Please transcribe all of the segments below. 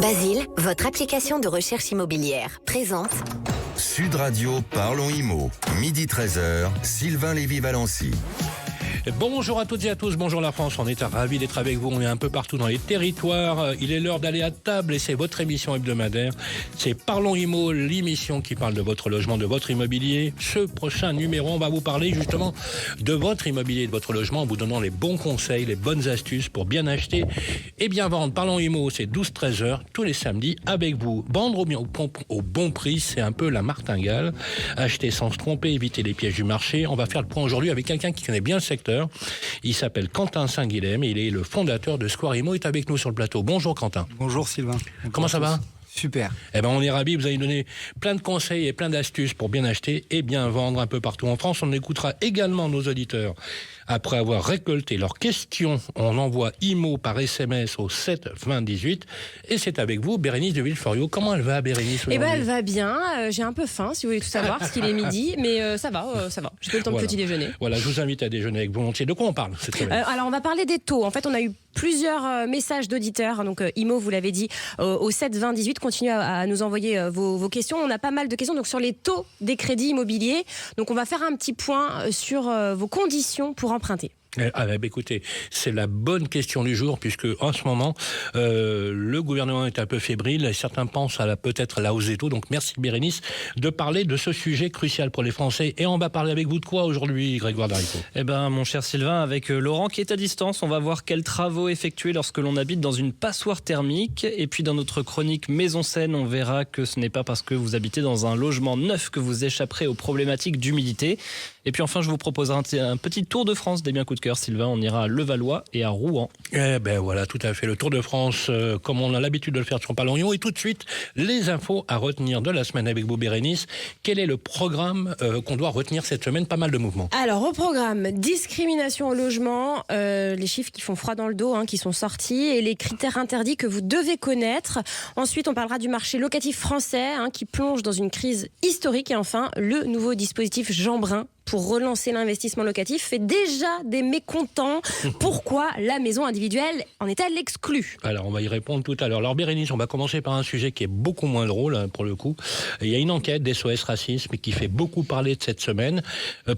Basile, votre application de recherche immobilière, présente Sud Radio, parlons IMO. Midi 13h, Sylvain Lévy-Valency. Bonjour à toutes et à tous, bonjour la France, on est ravis d'être avec vous, on est un peu partout dans les territoires, il est l'heure d'aller à table et c'est votre émission hebdomadaire, c'est Parlons IMO, l'émission qui parle de votre logement, de votre immobilier. Ce prochain numéro, on va vous parler justement de votre immobilier, de votre logement, en vous donnant les bons conseils, les bonnes astuces pour bien acheter et bien vendre. Parlons IMO, c'est 12-13 heures tous les samedis avec vous. Vendre au bon prix, c'est un peu la martingale, acheter sans se tromper, éviter les pièges du marché. On va faire le point aujourd'hui avec quelqu'un qui connaît bien le secteur. Il s'appelle Quentin Saint-Guilhem et il est le fondateur de Square Imo. Il est avec nous sur le plateau. Bonjour Quentin. Bonjour Sylvain. Comment ça va ? Super. Eh ben on est ravis, vous allez donner plein de conseils et plein d'astuces pour bien acheter et bien vendre un peu partout en France. On écoutera également nos auditeurs. Après avoir récolté leurs questions, on envoie IMO par SMS au 7 20 18. Et c'est avec vous, Bérénice de Villeforiot. Comment elle va, Bérénice, aujourd'hui ? Eh ben, elle va bien. J'ai un peu faim, si vous voulez tout savoir, parce qu'il est midi. Mais ça va. J'ai pas le temps de petit déjeuner. Voilà, je vous invite à déjeuner avec volontiers. De quoi on parle cette semaine ? Alors, on va parler des taux. En fait, on a eu plusieurs messages d'auditeurs. Donc, IMO, vous l'avez dit, au 7 20 18. Continuez à nous envoyer vos questions. On a pas mal de questions donc, sur les taux des crédits immobiliers. Donc, on va faire un petit point sur vos conditions pour emprunter. Écoutez, c'est la bonne question du jour puisque en ce moment le gouvernement est un peu fébrile et certains pensent à peut-être la hausse des taux. Donc merci Bérénice de parler de ce sujet crucial pour les Français. Et on va parler avec vous de quoi aujourd'hui, Grégoire Darico ? Eh ben, mon cher Sylvain, avec Laurent qui est à distance, on va voir quels travaux effectuer lorsque l'on habite dans une passoire thermique. Et puis dans notre chronique Maison Saine, on verra que ce n'est pas parce que vous habitez dans un logement neuf que vous échapperez aux problématiques d'humidité. Et puis enfin, je vous proposerai un petit tour de France des biens coup de cœur, Sylvain. On ira à Levallois et à Rouen. Eh ben voilà, tout à fait. Le Tour de France, comme on a l'habitude de le faire sur Parlons IMO. Et tout de suite, les infos à retenir de la semaine avec vous, Bérénice. Quel est le programme qu'on doit retenir cette semaine ? Pas mal de mouvements. Alors, au programme, discrimination au logement, les chiffres qui font froid dans le dos, qui sont sortis, et les critères interdits que vous devez connaître. Ensuite, on parlera du marché locatif français, qui plonge dans une crise historique. Et enfin, le nouveau dispositif Jeanbrun pour relancer l'investissement locatif fait déjà des mécontents. Pourquoi la maison individuelle en est-elle exclue ? Alors, on va y répondre tout à l'heure. Alors, Bérénice, on va commencer par un sujet qui est beaucoup moins drôle, pour le coup. Il y a une enquête d'SOS Racisme qui fait beaucoup parler de cette semaine.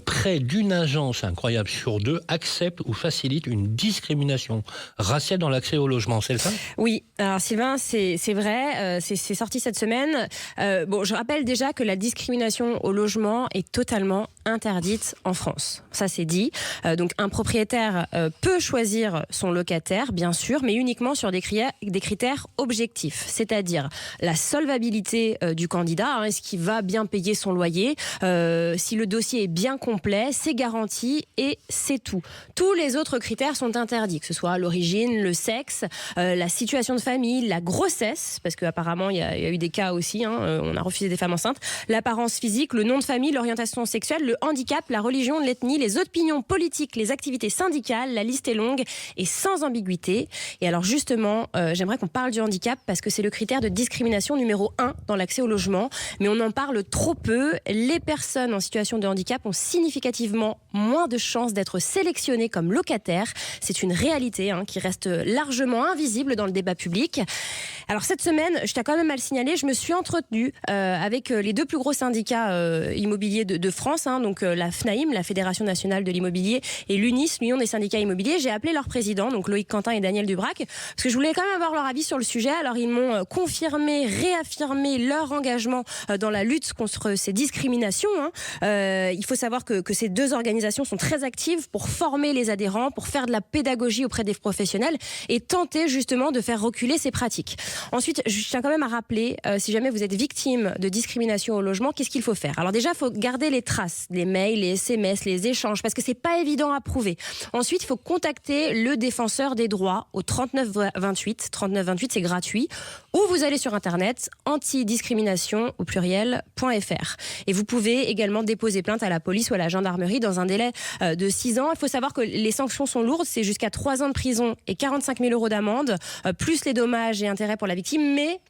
Près d'une agence incroyable sur deux accepte ou facilite une discrimination raciale dans l'accès au logement. C'est ça ? Oui. Alors, Sylvain, c'est vrai. C'est sorti cette semaine. Je rappelle déjà que la discrimination au logement est totalement interdite en France. Ça, c'est dit. Donc, un propriétaire peut choisir son locataire, bien sûr, mais uniquement sur des critères objectifs, c'est-à-dire la solvabilité du candidat, est-ce qu'il va bien payer son loyer, si le dossier est bien complet, c'est garanti et c'est tout. Tous les autres critères sont interdits, que ce soit l'origine, le sexe, la situation de famille, la grossesse, parce qu'apparemment, il y a eu des cas aussi, on a refusé des femmes enceintes, l'apparence physique, le nom de famille, l'orientation sexuelle, le handicap, la religion, l'ethnie, les opinions politiques, les activités syndicales. La liste est longue et sans ambiguïté. Et alors justement, j'aimerais qu'on parle du handicap parce que c'est le critère de discrimination numéro 1 dans l'accès au logement. Mais on en parle trop peu. Les personnes en situation de handicap ont significativement moins de chances d'être sélectionnées comme locataires. C'est une réalité qui reste largement invisible dans le débat public. Alors cette semaine, je tiens quand même à le signaler, je me suis entretenue avec les deux plus gros syndicats immobiliers de France, donc la FNAIM, la Fédération nationale de l'immobilier, et l'UNIS, l'Union des syndicats immobiliers. J'ai appelé leurs présidents, donc Loïc Quentin et Daniel Dubrac, parce que je voulais quand même avoir leur avis sur le sujet. Alors ils m'ont confirmé, réaffirmé leur engagement dans la lutte contre ces discriminations. Il faut savoir que ces deux organisations sont très actives pour former les adhérents, pour faire de la pédagogie auprès des professionnels et tenter justement de faire reculer ces pratiques. Ensuite, je tiens quand même à rappeler, si jamais vous êtes victime de discrimination au logement, qu'est-ce qu'il faut faire ? Alors déjà, il faut garder les traces, les mails, les SMS, les échanges, parce que c'est pas évident à prouver. Ensuite, il faut contacter le défenseur des droits au 39 28. 39 28, c'est gratuit. Ou vous allez sur internet antidiscrimination au pluriel.fr. Et vous pouvez également déposer plainte à la police ou à la gendarmerie dans un délai de 6 ans. Il faut savoir que les sanctions sont lourdes, c'est jusqu'à 3 ans de prison et 45 000 € d'amende, plus les dommages et intérêts pour la victime, mais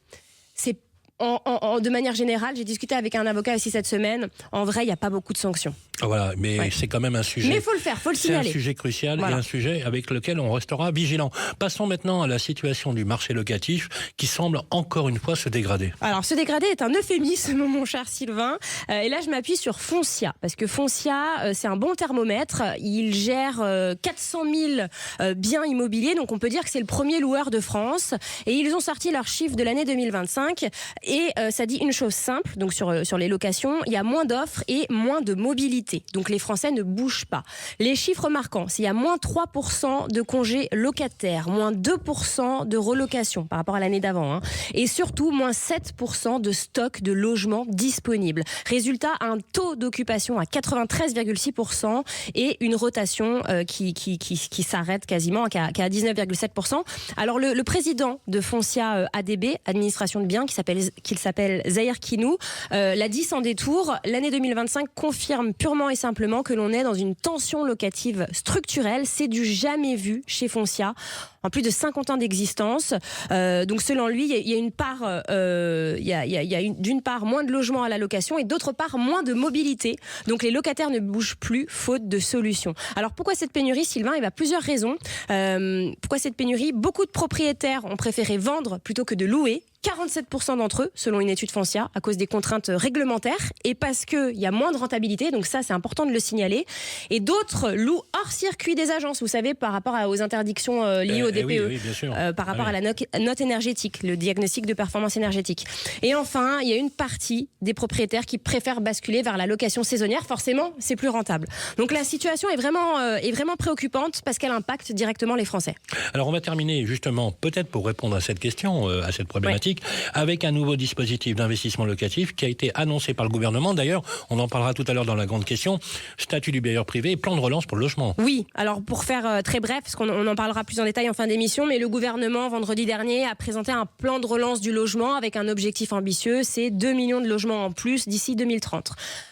c'est de manière générale, j'ai discuté avec un avocat aussi cette semaine. En vrai, il n'y a pas beaucoup de sanctions. Voilà, mais c'est quand même un sujet. Mais il faut le faire, il faut le signaler. C'est un sujet crucial et un sujet avec lequel on restera vigilant. Passons maintenant à la situation du marché locatif qui semble encore une fois se dégrader. Alors, se dégrader est un euphémisme, mon cher Sylvain. Et là, je m'appuie sur Foncia, parce que Foncia, c'est un bon thermomètre. Il gère 400 000 biens immobiliers, donc on peut dire que c'est le premier loueur de France. Et ils ont sorti leurs chiffres de l'année 2025. Et ça dit une chose simple, donc sur les locations, il y a moins d'offres et moins de mobilité. Donc les Français ne bougent pas. Les chiffres marquants, c'est qu'il y a moins 3% de congés locataires, moins 2% de relocation par rapport à l'année d'avant, et surtout moins 7% de stock de logements disponibles. Résultat, un taux d'occupation à 93,6% et une rotation qui s'arrête quasiment, qui est à 19,7%. Alors le président de Foncia ADB, administration de biens, qui s'appelle Zahir Kinou, l'a dit sans détour, l'année 2025 confirme purement et simplement que l'on est dans une tension locative structurelle. C'est du jamais vu chez Foncia en plus de 50 ans d'existence. Donc selon lui, il y a une part, d'une part moins de logements à la location et d'autre part moins de mobilité. Donc les locataires ne bougent plus faute de solutions. Alors pourquoi cette pénurie, Sylvain ? Il y a plusieurs raisons. Pourquoi cette pénurie ? Beaucoup de propriétaires ont préféré vendre plutôt que de louer. 47% d'entre eux, selon une étude Foncia, à cause des contraintes réglementaires et parce qu'il y a moins de rentabilité, donc ça c'est important de le signaler. Et d'autres louent hors circuit des agences, vous savez, par rapport aux interdictions liées au DPE, oui, bien sûr. par rapport à la note énergétique, le diagnostic de performance énergétique. Et enfin, il y a une partie des propriétaires qui préfèrent basculer vers la location saisonnière, forcément c'est plus rentable. Donc la situation est vraiment préoccupante parce qu'elle impacte directement les Français. Alors on va terminer justement, peut-être pour répondre à cette question, à cette problématique, avec un nouveau dispositif d'investissement locatif qui a été annoncé par le gouvernement. D'ailleurs, on en parlera tout à l'heure dans la grande question, statut du bailleur privé et plan de relance pour le logement. Oui, alors pour faire très bref, parce qu'on en parlera plus en détail en fin d'émission, mais le gouvernement, vendredi dernier, a présenté un plan de relance du logement avec un objectif ambitieux, c'est 2 millions de logements en plus d'ici 2030.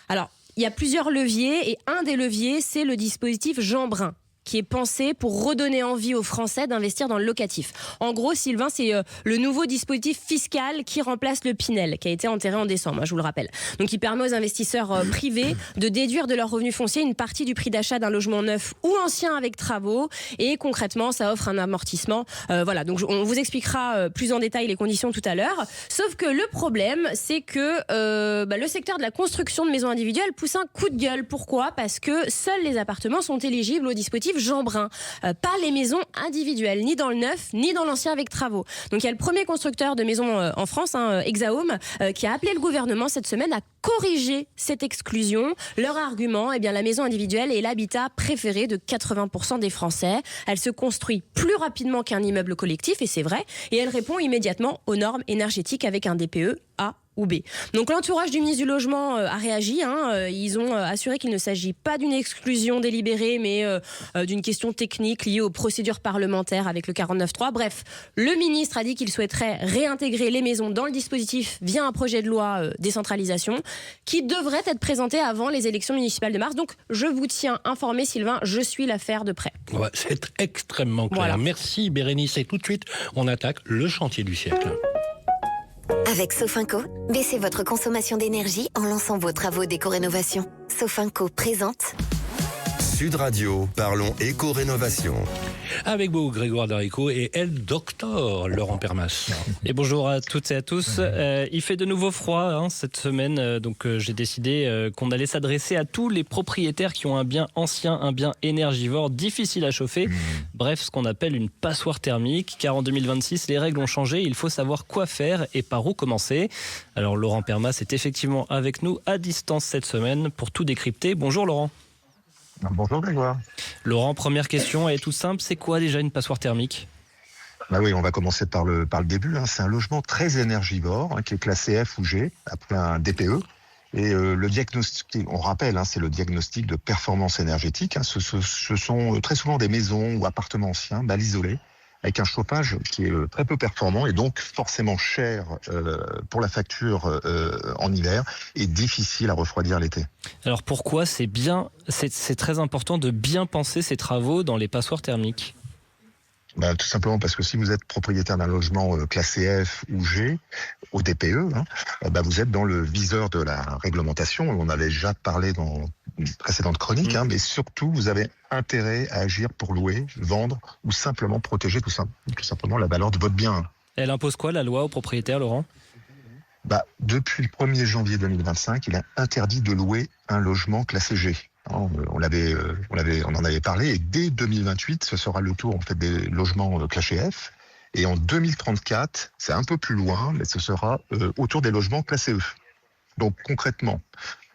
Alors, il y a plusieurs leviers et un des leviers, c'est le dispositif Jeanbrun, qui est pensé pour redonner envie aux Français d'investir dans le locatif. En gros, Sylvain, c'est le nouveau dispositif fiscal qui remplace le Pinel, qui a été enterré en décembre, je vous le rappelle. Donc, il permet aux investisseurs privés de déduire de leurs revenus fonciers une partie du prix d'achat d'un logement neuf ou ancien avec travaux. Et concrètement, ça offre un amortissement. Voilà, donc on vous expliquera plus en détail les conditions tout à l'heure. Sauf que le problème, c'est que le secteur de la construction de maisons individuelles pousse un coup de gueule. Pourquoi ? Parce que seuls les appartements sont éligibles au dispositif Jeanbrun, pas les maisons individuelles, ni dans le neuf, ni dans l'ancien avec travaux. Donc il y a le premier constructeur de maisons en France, Hexahome, qui a appelé le gouvernement cette semaine à corriger cette exclusion. Leur argument, la maison individuelle est l'habitat préféré de 80% des Français. Elle se construit plus rapidement qu'un immeuble collectif, et c'est vrai, et elle répond immédiatement aux normes énergétiques avec un DPE A ou B. Donc l'entourage du ministre du Logement a réagi. Ils ont assuré qu'il ne s'agit pas d'une exclusion délibérée, mais d'une question technique liée aux procédures parlementaires avec le 49.3. Bref, le ministre a dit qu'il souhaiterait réintégrer les maisons dans le dispositif via un projet de loi décentralisation qui devrait être présenté avant les élections municipales de mars. Donc je vous tiens informé, Sylvain, je suis l'affaire de près. Ouais, c'est extrêmement clair. Voilà. Merci Bérénice. Et tout de suite, on attaque le chantier du siècle. Avec Sofinco, baissez votre consommation d'énergie en lançant vos travaux d'éco-rénovation. Sofinco présente Sud Radio, parlons éco-rénovation. Avec vous, Grégoire Darico et El Docteur, Laurent Permas. Et bonjour à toutes et à tous. Il fait de nouveau froid cette semaine, donc j'ai décidé qu'on allait s'adresser à tous les propriétaires qui ont un bien ancien, un bien énergivore, difficile à chauffer. Bref, ce qu'on appelle une passoire thermique, car en 2026, les règles ont changé. Il faut savoir quoi faire et par où commencer. Alors Laurent Permas est effectivement avec nous à distance cette semaine pour tout décrypter. Bonjour Laurent. Bonjour Grégoire. Laurent, première question, elle est toute simple, c'est quoi déjà une passoire thermique ? Oui, on va commencer par le début. C'est un logement très énergivore qui est classé F ou G, après un DPE. Et le diagnostic, on rappelle, c'est le diagnostic de performance énergétique. Ce sont très souvent des maisons ou appartements anciens, mal isolés, avec un chauffage qui est très peu performant et donc forcément cher pour la facture en hiver et difficile à refroidir l'été. Alors pourquoi c'est très important de bien penser ces travaux dans les passoires thermiques ? Tout simplement parce que si vous êtes propriétaire d'un logement classé F ou G, au DPE, vous êtes dans le viseur de la réglementation. On avait déjà parlé dans une précédente chronique, mais surtout, vous avez intérêt à agir pour louer, vendre ou simplement protéger tout simplement la valeur de votre bien. Elle impose quoi, la loi, aux propriétaires, Laurent ? Depuis le 1er janvier 2025, il est interdit de louer un logement classé G. On en avait parlé, et dès 2028, ce sera le tour en fait des logements classés F. Et en 2034, c'est un peu plus loin, mais ce sera autour des logements classés E. Donc concrètement,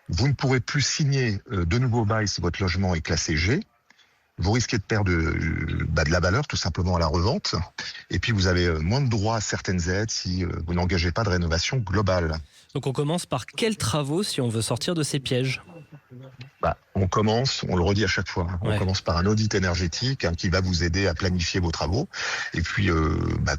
vous ne pourrez plus signer de nouveaux bails si votre logement est classé G. Vous risquez de perdre de la valeur tout simplement à la revente. Et puis vous avez moins de droits à certaines aides si vous n'engagez pas de rénovation globale. Donc on commence par quels travaux si on veut sortir de ces pièges ? On commence, on le redit à chaque fois, on commence par un audit énergétique qui va vous aider à planifier vos travaux. Et puis,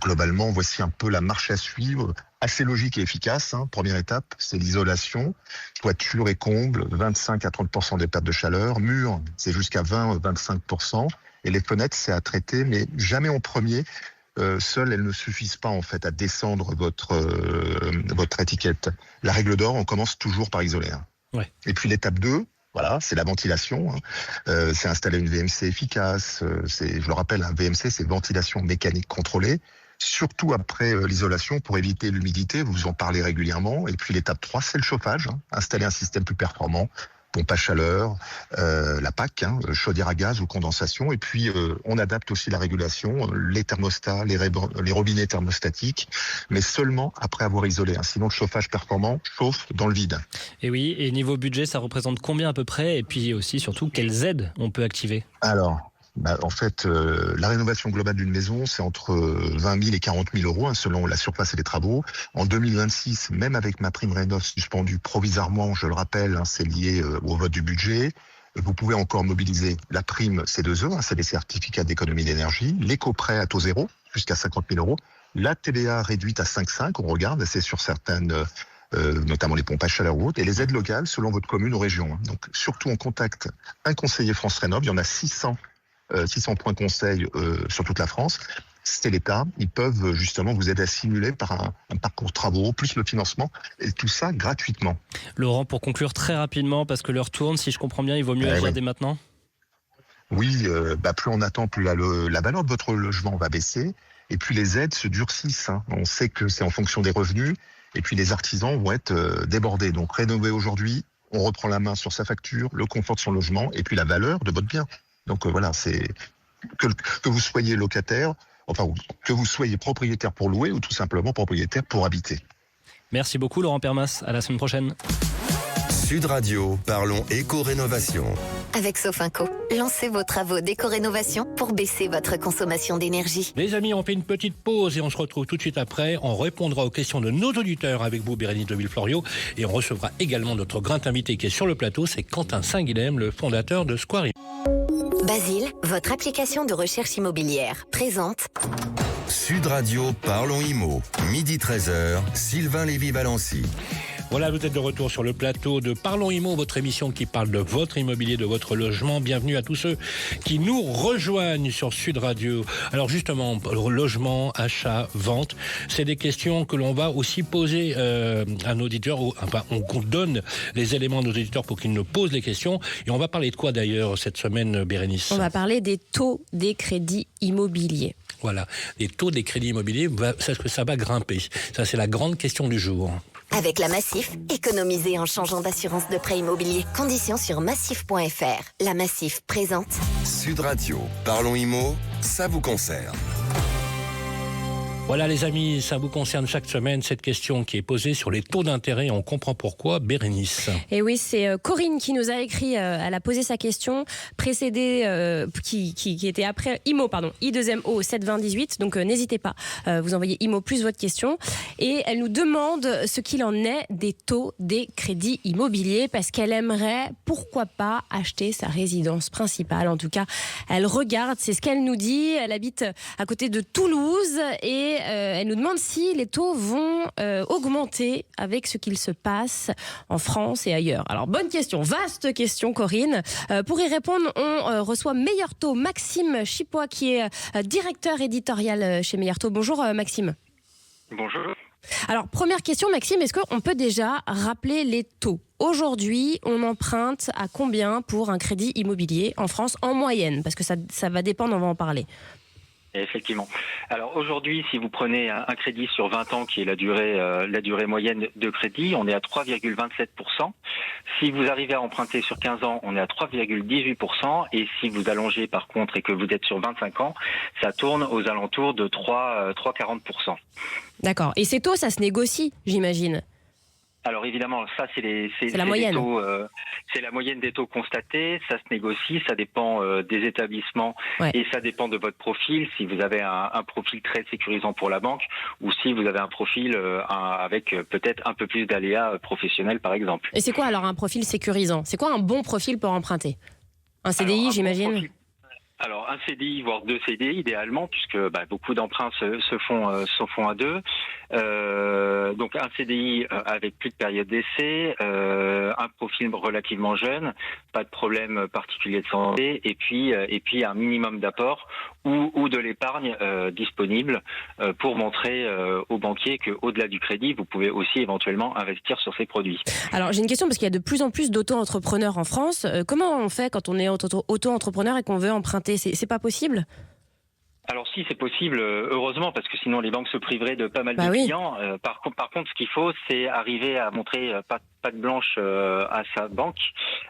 globalement, voici un peu la marche à suivre, assez logique et efficace. Première étape, c'est l'isolation. Toiture et comble, 25 à 30% des pertes de chaleur. Murs, c'est jusqu'à 20-25%. Et les fenêtres, c'est à traiter, mais jamais en premier. Seules, elles ne suffisent pas en fait à descendre votre étiquette. La règle d'or, on commence toujours par isoler. Et puis l'étape 2, c'est la ventilation. C'est installer une VMC efficace. Je le rappelle, un VMC, c'est ventilation mécanique contrôlée. Surtout après l'isolation, pour éviter l'humidité, vous en parlez régulièrement. Et puis l'étape 3, c'est le chauffage. Installer un système plus performant, pompe à chaleur, la PAC, chaudière à gaz ou condensation. Et puis on adapte aussi la régulation, les thermostats, les robinets thermostatiques, mais seulement après avoir isolé. Sinon, le chauffage performant chauffe dans le vide. Et oui, et niveau budget, ça représente combien à peu près ? Et puis aussi, surtout, quelles aides on peut activer ? Alors, en fait, la rénovation globale d'une maison, c'est entre 20 000 et 40 000 euros, selon la surface et les travaux. En 2026, même avec ma prime Rénov suspendue provisoirement, je le rappelle, c'est lié au vote du budget, vous pouvez encore mobiliser la prime C2E, c'est des certificats d'économie d'énergie, l'éco-prêt à taux zéro, jusqu'à 50 000 euros, la TVA réduite à 5,5, on regarde, c'est sur certaines... notamment les pompes à chaleur ou autres, et les aides locales selon votre commune ou région. Donc, surtout, on contacte un conseiller France Rénov, il y en a 600 points conseil sur toute la France. C'est l'État. Ils peuvent justement vous aider à simuler par un parcours travaux, plus le financement, et tout ça gratuitement. Laurent, pour conclure très rapidement, parce que l'heure tourne, si je comprends bien, il vaut mieux agir dès maintenant ? Oui, plus on attend, plus la valeur de votre logement va baisser, et puis les aides se durcissent. On sait que c'est en fonction des revenus, et puis les artisans vont être débordés. Donc rénover aujourd'hui, on reprend la main sur sa facture, le confort de son logement, et puis la valeur de votre bien. Donc c'est que vous soyez locataire, que vous soyez propriétaire pour louer ou tout simplement propriétaire pour habiter. Merci beaucoup Laurent Permas, à la semaine prochaine. Sud Radio, parlons éco-rénovation. Avec Sofinco, lancez vos travaux d'éco-rénovation pour baisser votre consommation d'énergie. Les amis, on fait une petite pause et on se retrouve tout de suite après. On répondra aux questions de nos auditeurs avec vous, Bérénice de Villefloriot. Et on recevra également notre grand invité qui est sur le plateau, c'est Quentin Saint-Guilhem, le fondateur de Square. Basile, votre application de recherche immobilière, présente Sud Radio, parlons IMO. Midi 13h, Sylvain Lévy-Valency. Voilà, vous êtes de retour sur le plateau de Parlons Immo, votre émission qui parle de votre immobilier, de votre logement. Bienvenue à tous ceux qui nous rejoignent sur Sud Radio. Alors justement, logement, achat, vente, c'est des questions que l'on va aussi poser à nos auditeurs. On donne les éléments à nos auditeurs pour qu'ils nous posent les questions. Et on va parler de quoi d'ailleurs cette semaine, Bérénice ? On va parler des taux des crédits immobiliers. Voilà, les taux des crédits immobiliers, est-ce que ça va grimper ? Ça, c'est la grande question du jour. Avec la Massif, économisez en changeant d'assurance de prêt immobilier. Conditions sur massif.fr. La Massif présente Sud Radio, parlons IMO, ça vous concerne. Voilà les amis, ça vous concerne chaque semaine, cette question qui est posée sur les taux d'intérêt. On comprend pourquoi. Bérénice. Et oui, c'est Corinne qui nous a écrit, elle a posé sa question, précédée, qui était après IMO, I2MO 72018. Donc n'hésitez pas, vous envoyez IMO plus votre question. et elle nous demande ce qu'il en est des taux des crédits immobiliers parce qu'elle aimerait, pourquoi pas, acheter sa résidence principale. En tout cas, elle regarde, c'est ce qu'elle nous dit. Elle habite à côté de Toulouse et elle nous demande si les taux vont augmenter avec ce qu'il se passe en France et ailleurs. Alors, bonne question, vaste question, Corinne. Pour y répondre, on reçoit Meilleur Taux, Maxime Chipois, qui est directeur éditorial chez Meilleur Taux. Bonjour Maxime. Bonjour. Alors, première question, Maxime, est-ce qu'on peut déjà rappeler les taux ? Aujourd'hui, on emprunte à combien pour un crédit immobilier en France en moyenne ? Parce que ça va dépendre, on va en parler. Effectivement. Alors aujourd'hui, si vous prenez un crédit sur 20 ans, qui est la durée moyenne de crédit, on est à 3,27%. Si vous arrivez à emprunter sur 15 ans, on est à 3,18%. Et si vous allongez par contre et que vous êtes sur 25 ans, ça tourne aux alentours de 3,40%. D'accord. Et ces taux, ça se négocie, j'imagine ? Alors évidemment, ça c'est la moyenne. Taux, c'est la moyenne des taux constatés. Ça se négocie, ça dépend des établissements et ça dépend de votre profil. Si vous avez un profil très sécurisant pour la banque ou si vous avez un profil avec peut-être un peu plus d'aléas professionnels, par exemple. Et c'est quoi alors un profil sécurisant ? C'est quoi un bon profil pour emprunter ? Un CDI, j'imagine ? Alors un CDI, voire 2 CDI idéalement, puisque beaucoup d'emprunts se font à 2. Donc un CDI avec plus de période d'essai, un profil relativement jeune, pas de problème particulier de santé, et puis un minimum d'apport ou de l'épargne disponible pour montrer aux banquiers qu'au-delà du crédit, vous pouvez aussi éventuellement investir sur ces produits. Alors j'ai une question parce qu'il y a de plus en plus d'auto-entrepreneurs en France. Comment on fait quand on est auto-entrepreneur et qu'on veut emprunter ? C'est pas possible ? Alors si, c'est possible, heureusement, parce que sinon les banques se priveraient de pas mal de clients. Par contre, ce qu'il faut, c'est arriver à montrer patte blanche à sa banque,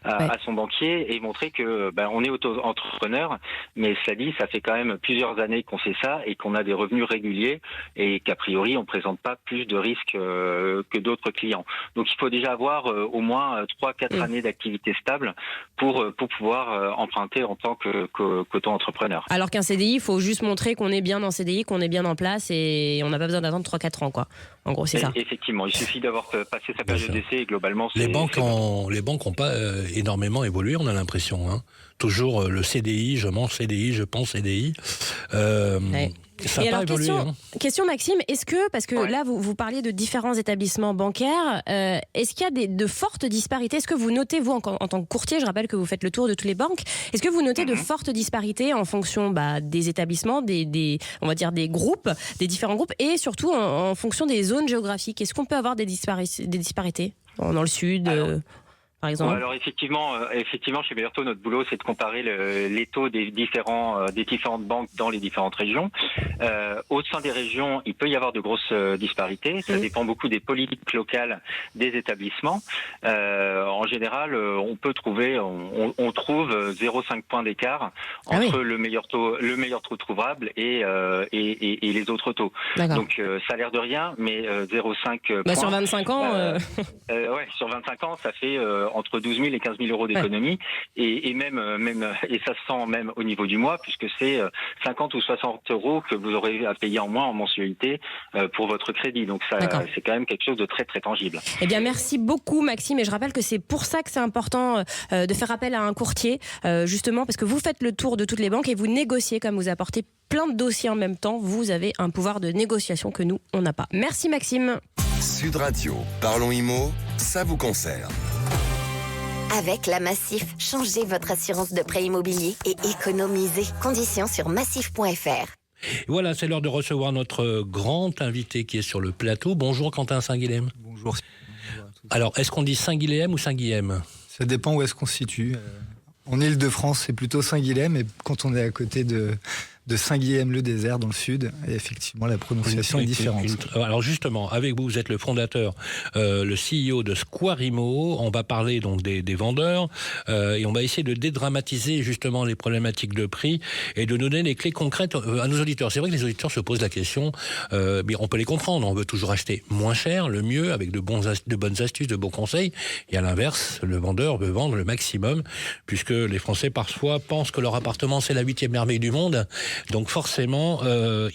à son banquier, et montrer que on est auto-entrepreneur, mais cela dit, ça fait quand même plusieurs années qu'on fait ça et qu'on a des revenus réguliers et qu'a priori, on ne présente pas plus de risques que d'autres clients. Donc il faut déjà avoir au moins 3-4 années d'activité stable pour pouvoir emprunter en tant qu'auto-entrepreneur. Alors qu'un CDI, il faut juste montrer qu'on est bien en CDI, qu'on est bien en place et on n'a pas besoin d'attendre 3-4 ans, quoi. En gros, c'est ça. Effectivement, il suffit d'avoir passé sa période d'essai et globalement, les banques n'ont pas énormément évolué, on a l'impression. Toujours le CDI, je mange CDI, je pense CDI. Ça n'a pas évolué. Question Maxime, est-ce que, parce que là vous parliez de différents établissements bancaires, est-ce qu'il y a de fortes disparités ? Est-ce que vous notez, vous en tant que courtier, je rappelle que vous faites le tour de toutes les banques, est-ce que vous notez de fortes disparités en fonction des établissements, on va dire des groupes, des différents groupes, et surtout en fonction des zones géographiques ? Est-ce qu'on peut avoir des disparités dans le sud par exemple? Alors effectivement, chez Meilleur Taux, notre boulot, c'est de comparer les taux des différentes banques dans les différentes régions. Au sein des régions, il peut y avoir de grosses disparités. Ça dépend beaucoup des politiques locales des établissements. En général, on trouve 0,5 points d'écart entre le meilleur taux trouvable et les autres taux. Donc ça a l'air de rien, mais 0,5 points. Sur 25 ans. Sur 25 ans, ça fait entre 12 000 et 15 000 euros d'économie, et même et ça se sent même au niveau du mois, puisque c'est 50 ou 60 euros que vous aurez à payer en moins en mensualité pour votre crédit. Donc ça, c'est quand même quelque chose de très très tangible. Eh bien, merci beaucoup Maxime, et je rappelle que c'est pour ça que c'est important de faire appel à un courtier, justement parce que vous faites le tour de toutes les banques et vous négociez, comme vous apportez plein de dossiers en même temps, vous avez un pouvoir de négociation que nous, on n'a pas. Merci Maxime. Sud Radio, Parlons Immo, ça vous concerne. Avec la Massif, changez votre assurance de prêt immobilier et économisez. Conditions sur massif.fr. Voilà, c'est l'heure de recevoir notre grand invité qui est sur le plateau. Bonjour Quentin Saint-Guilhem. Bonjour. Alors, est-ce qu'on dit Saint-Guilhem ou Saint-Guilhem ? Ça dépend où est-ce qu'on se situe. En Île-de-France, c'est plutôt Saint-Guilhem, et quand on est à côté de Saint-Guilhem-le-Désert dans le sud, et effectivement la prononciation est différente. Alors justement, avec vous êtes le fondateur, le CEO de Squarimo. On va parler donc des vendeurs et on va essayer de dédramatiser justement les problématiques de prix et de donner les clés concrètes à nos auditeurs. C'est vrai que les auditeurs se posent la question, mais on peut les comprendre. On veut toujours acheter moins cher, le mieux, avec de bonnes astuces, de bons conseils. Et à l'inverse, le vendeur veut vendre le maximum, puisque les Français parfois pensent que leur appartement c'est la 8e merveille du monde. Donc forcément,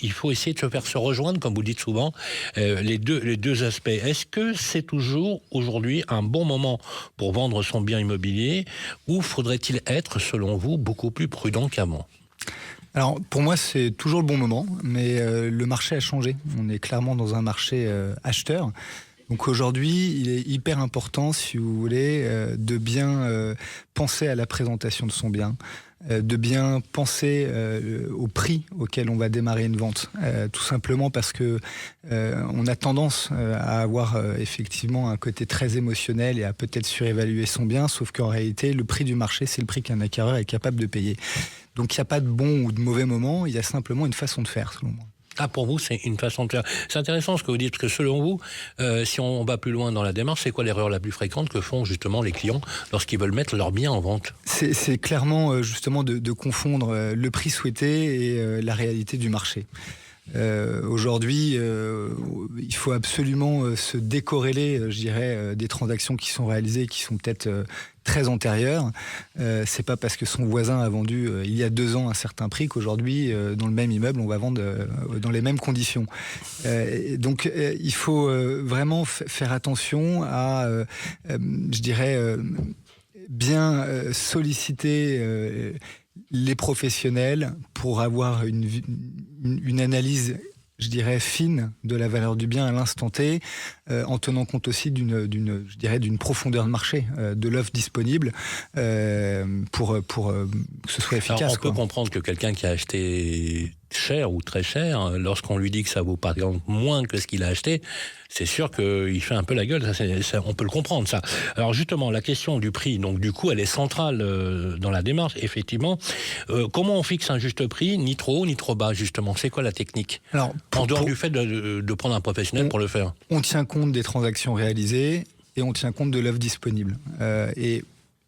il faut essayer de se rejoindre, comme vous dites souvent, les deux aspects. Est-ce que c'est toujours aujourd'hui un bon moment pour vendre son bien immobilier, ou faudrait-il être, selon vous, beaucoup plus prudent qu'avant ? Alors, pour moi, c'est toujours le bon moment, mais le marché a changé. On est clairement dans un marché acheteur. Donc aujourd'hui, il est hyper important, si vous voulez, de bien penser à la présentation de son bien, de bien penser au prix auquel on va démarrer une vente. Tout simplement parce que on a tendance à avoir effectivement un côté très émotionnel et à peut-être surévaluer son bien, sauf qu'en réalité, le prix du marché, c'est le prix qu'un acquéreur est capable de payer. Donc il n'y a pas de bon ou de mauvais moment, il y a simplement une façon de faire, selon moi. Ah, pour vous, c'est une façon de faire. C'est intéressant ce que vous dites, parce que selon vous, si on va plus loin dans la démarche, c'est quoi l'erreur la plus fréquente que font justement les clients lorsqu'ils veulent mettre leur bien en vente ? C'est clairement justement de confondre le prix souhaité et la réalité du marché. Aujourd'hui, il faut absolument se décorréler, je dirais, des transactions qui sont réalisées, qui sont peut-être très antérieures. C'est pas parce que son voisin a vendu il y a 2 ans un certain prix qu'aujourd'hui, dans le même immeuble, on va vendre dans les mêmes conditions. Donc, il faut vraiment faire attention à, je dirais, bien solliciter les professionnels pour avoir une analyse, je dirais, fine de la valeur du bien à l'instant T, en tenant compte aussi d'une profondeur de marché, de l'offre disponible, pour que ce soit efficace. Alors, on peut comprendre que quelqu'un qui a acheté cher ou très cher, lorsqu'on lui dit que ça vaut par exemple moins que ce qu'il a acheté, c'est sûr qu'il fait un peu la gueule, ça, on peut le comprendre ça. Alors justement, la question du prix, donc du coup, elle est centrale dans la démarche, effectivement. Comment on fixe un juste prix, ni trop haut, ni trop bas, justement ? C'est quoi la technique ? Alors, en dehors du fait de prendre un professionnel pour le faire. On tient compte des transactions réalisées et on tient compte de l'offre disponible. Et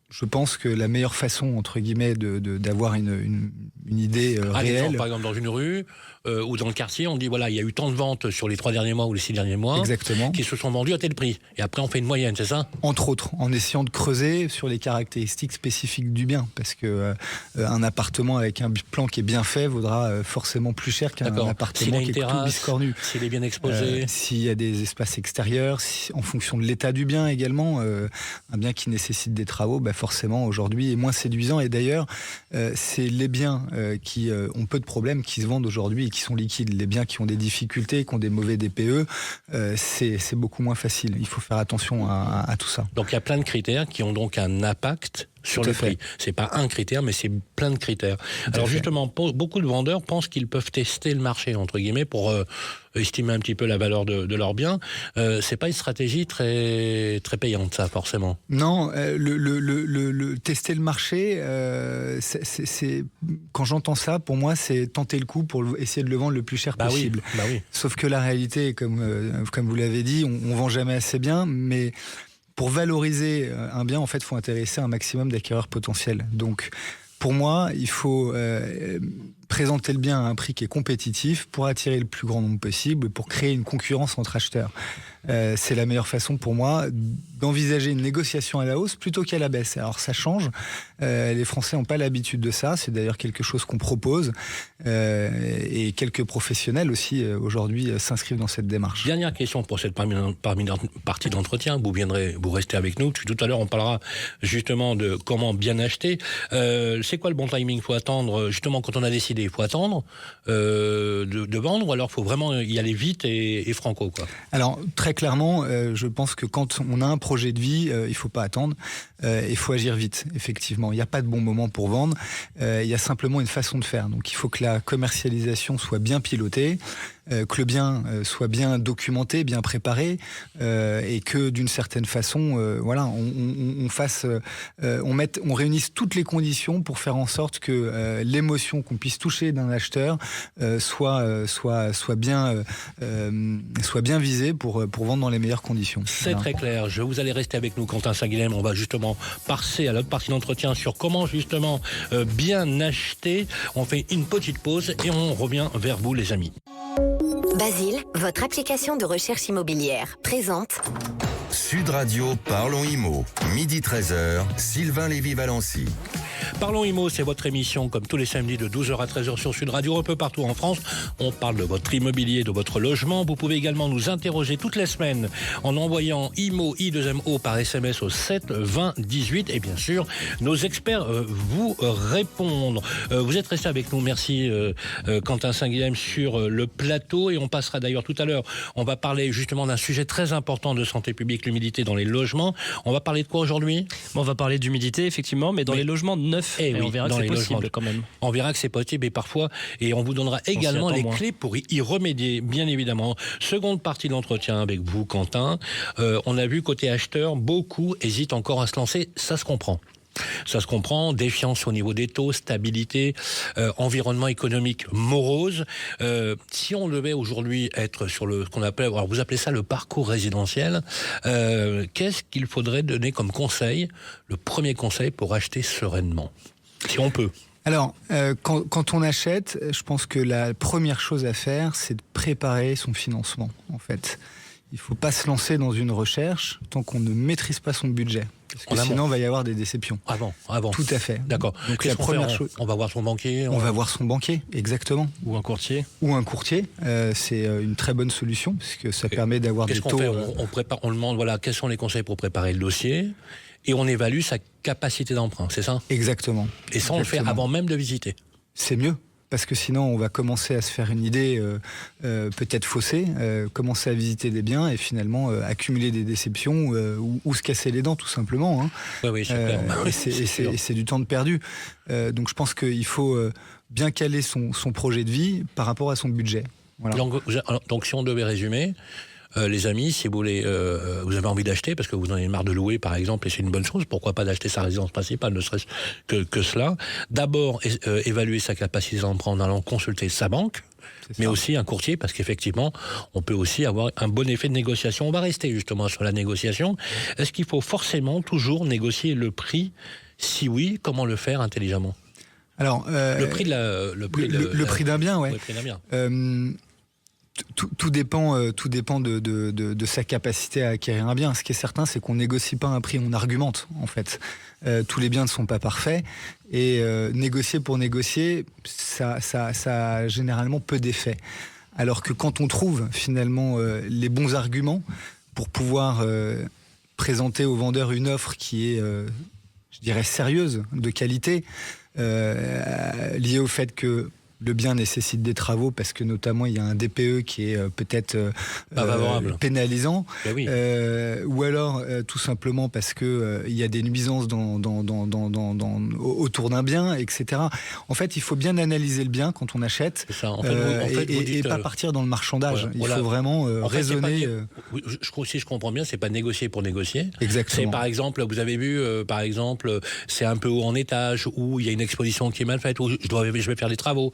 je pense que la meilleure façon, entre guillemets, d'avoir une idée réelle... Exemple, par exemple, dans une rue ou dans le quartier, on dit, voilà, il y a eu tant de ventes sur les 3 derniers mois ou les 6 derniers mois. Exactement. Qui se sont vendues à tel prix. Et après, on fait une moyenne, c'est ça ? Entre autres, en essayant de creuser sur les caractéristiques spécifiques du bien. Parce que un appartement avec un plan qui est bien fait vaudra forcément plus cher qu'un appartement qui est tout biscornu. S'il est bien exposé. S'il y a des espaces extérieurs, en fonction de l'état du bien également. Un bien qui nécessite des travaux, forcément, aujourd'hui, est moins séduisant. Et d'ailleurs, c'est les biens qui ont peu de problèmes qui se vendent aujourd'hui et qui sont liquides. Les biens qui ont des difficultés, qui ont des mauvais DPE, c'est beaucoup moins facile. Il faut faire attention à tout ça. Donc il y a plein de critères qui ont donc un impact sur le prix. C'est pas un critère, mais c'est plein de critères. Alors justement, beaucoup de vendeurs pensent qu'ils peuvent tester le marché, entre guillemets, pour estimer un petit peu la valeur de leurs biens. C'est pas une stratégie très, très payante, ça, forcément. Non, le tester le marché, quand j'entends ça, pour moi, c'est tenter le coup pour essayer de le vendre le plus cher possible. Oui. Sauf que la réalité, comme vous l'avez dit, on vend jamais assez bien, mais pour valoriser un bien, en fait, il faut intéresser un maximum d'acquéreurs potentiels. Donc, pour moi, il faut présenter le bien à un prix qui est compétitif pour attirer le plus grand nombre possible, pour créer une concurrence entre acheteurs. C'est la meilleure façon pour moi d'envisager une négociation à la hausse plutôt qu'à la baisse. Alors ça change, les Français n'ont pas l'habitude de ça, c'est d'ailleurs quelque chose qu'on propose et quelques professionnels aussi aujourd'hui s'inscrivent dans cette démarche. Dernière question pour cette partie d'entretien, vous restez avec nous, tout à l'heure on parlera justement de comment bien acheter. C'est quoi le bon timing ? Il faut attendre, justement quand on a décidé, il faut attendre de vendre, ou alors il faut vraiment y aller vite et franco, quoi. Alors très clairement, je pense que quand on a un projet de vie, il ne faut pas attendre, il faut agir vite, effectivement. Il n'y a pas de bon moment pour vendre, il y a simplement une façon de faire. Donc il faut que la commercialisation soit bien pilotée, que le bien soit bien documenté, bien préparé, et que d'une certaine façon, on réunisse toutes les conditions pour faire en sorte que l'émotion qu'on puisse toucher d'un acheteur soit bien visée pour vendre dans les meilleures conditions. C'est très clair. Vous allez rester avec nous, Quentin Saint-Guilhem. On va justement passer à l'autre partie d'entretien sur comment justement bien acheter. On fait une petite pause et on revient vers vous, les amis. Basile, votre application de recherche immobilière, présente Sud Radio, Parlons Immo, midi 13h, Sylvain Lévy-Valency. Parlons IMO, c'est votre émission comme tous les samedis de 12h à 13h sur Sud Radio, un peu partout en France. On parle de votre immobilier, de votre logement. Vous pouvez également nous interroger toutes les semaines en envoyant IMO, I2MO par SMS au 7 20 18 et bien sûr, nos experts vous répondent. Vous êtes restés avec nous, merci Quentin Saint-Guilhem sur le plateau et on passera d'ailleurs tout à l'heure, on va parler justement d'un sujet très important de santé publique, l'humidité dans les logements. On va parler de quoi aujourd'hui ? On va parler d'humidité effectivement, mais dans les logements neufs. Et on verra que c'est possible quand même. On verra que c'est possible et parfois, et on vous donnera également les clés pour y remédier, bien évidemment. Seconde partie de l'entretien avec vous, Quentin. On a vu côté acheteur, beaucoup hésitent encore à se lancer, ça se comprend. Ça se comprend, défiance au niveau des taux, stabilité, environnement économique morose. Si on devait aujourd'hui être sur ce qu'on appelle, alors vous appelez ça le parcours résidentiel, qu'est-ce qu'il faudrait donner comme conseil, le premier conseil pour acheter sereinement, si on peut ? Alors, quand on achète, je pense que la première chose à faire, c'est de préparer son financement, en fait. Il ne faut pas se lancer dans une recherche tant qu'on ne maîtrise pas son budget. Parce que sinon, il va y avoir des déceptions. Avant. Tout à fait. D'accord. Donc la première chose... On va voir son banquier. On va voir son banquier, exactement. Ou un courtier. C'est une très bonne solution, puisque ça permet d'avoir des taux... On demande, voilà, quels sont les conseils pour préparer le dossier et on évalue sa capacité d'emprunt, c'est ça ? Exactement. Et ça, on le fait avant même de visiter. C'est mieux. Parce que sinon, on va commencer à se faire une idée peut-être faussée, commencer à visiter des biens et finalement accumuler des déceptions ou se casser les dents, tout simplement. Hein. Oui, c'est clair. Et c'est du temps de perdu. Donc je pense qu'il faut bien caler son projet de vie par rapport à son budget. Voilà. Donc si on devait résumer... les amis, si vous voulez, vous avez envie d'acheter parce que vous en avez marre de louer, par exemple, et c'est une bonne chose, pourquoi pas d'acheter sa résidence principale, ne serait-ce que cela. D'abord, évaluer sa capacité d'emprunt en allant consulter sa banque, mais aussi un courtier, parce qu'effectivement, on peut aussi avoir un bon effet de négociation. On va rester justement sur la négociation. Est-ce qu'il faut forcément toujours négocier le prix ? Si oui, comment le faire intelligemment ? Alors, le prix d'un bien, ouais. Le prix d'un bien. Tout dépend de sa capacité à acquérir un bien. Ce qui est certain, c'est qu'on négocie pas un prix, on argumente en fait. Tous les biens ne sont pas parfaits et négocier pour négocier, ça a généralement peu d'effet. Alors que quand on trouve finalement les bons arguments pour pouvoir présenter au vendeur une offre qui est, je dirais, sérieuse, de qualité, liée au fait que le bien nécessite des travaux parce que notamment il y a un DPE qui est peut-être pénalisant, oui. Ou alors tout simplement parce que il y a des nuisances autour d'un bien, etc. En fait, il faut bien analyser le bien quand on achète. C'est ça. Et pas partir dans le marchandage. Il faut vraiment raisonner. Si je comprends bien, c'est pas négocier pour négocier. Exactement. C'est par exemple, vous avez vu, c'est un peu haut en étage, ou il y a une exposition qui est mal faite, ou je vais faire des travaux.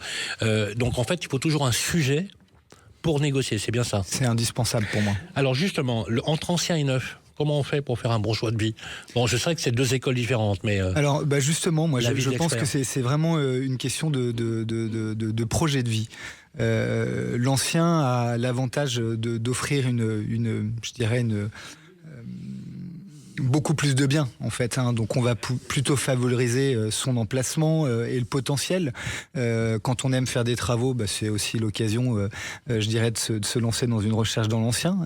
Donc en fait, il faut toujours un sujet pour négocier, c'est bien ça ? C'est indispensable pour moi. Alors justement, entre ancien et neuf, comment on fait pour faire un bon choix de vie ? Bon, je sais que c'est deux écoles différentes, mais... Alors justement, moi je pense que c'est vraiment une question de projet de vie. L'ancien a l'avantage d'offrir beaucoup plus de biens en fait, hein. Donc on va plutôt favoriser son emplacement et le potentiel. Quand on aime faire des travaux, c'est aussi l'occasion, je dirais, de se lancer dans une recherche dans l'ancien